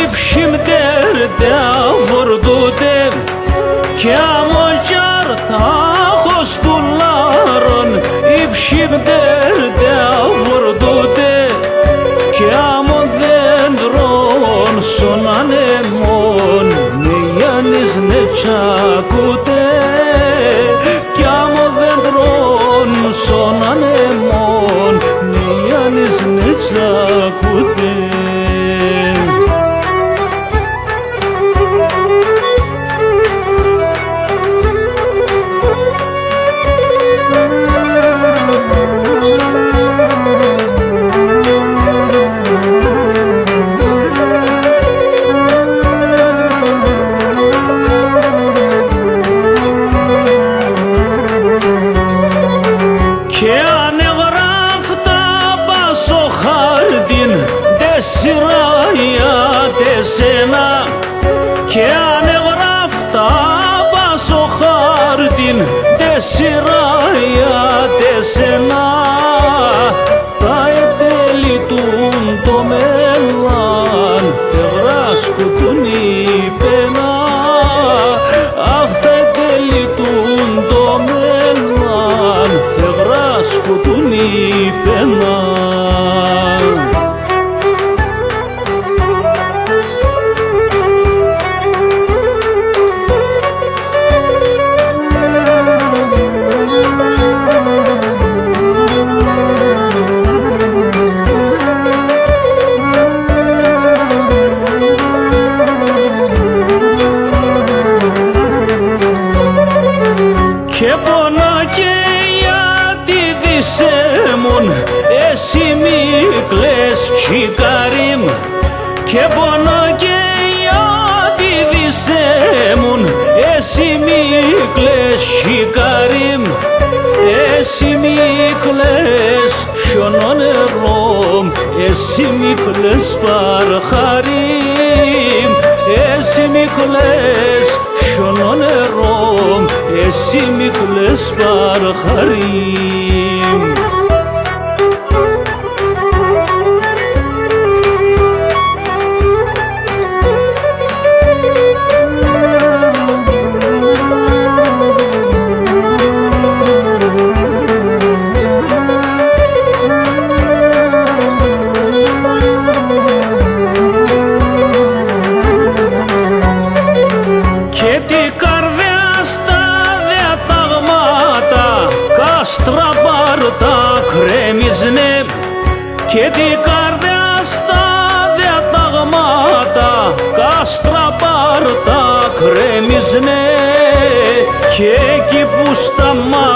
იფშიმდერ დავორდუდე κι ამოჯარ τάχωστულάρον იფშიმდერ დავორდუდე κι αμοδέντρον σονανεμόν μεიანის νετσάκουδე κι αμοδέντρον σονανεμόν μεიანის νετσάκουδε εσένα και ανεγράφτα πάσο χάρτιν δε σειράγεται εσένα θα ετελειτούν το μέλλον θεγράσκουτουν οι πένα αχ θα ετελειτούν το μέλλον θεγράσκουτουν οι πένα. Και πονά και γιατί δισέμουν εσύ μη κλαις τσικαρίμ και πονά και γιατί δισέμουν εσύ μη κλαις τσικαρίμ εσύ μη κλαις σιωνό νερόμ εσύ μη κλαις παρχαρίμ εσύ μη κλαις σιωνό νερόμ εσύ μη κλαις παρχαρίμ. Και την καρδιά στα διαταγμάτα καστραπάρτα κρέμιζνε και την καρδιά στα διαταγμάτα καστραπάρτα κρέμιζνε και εκεί που σταμάτησε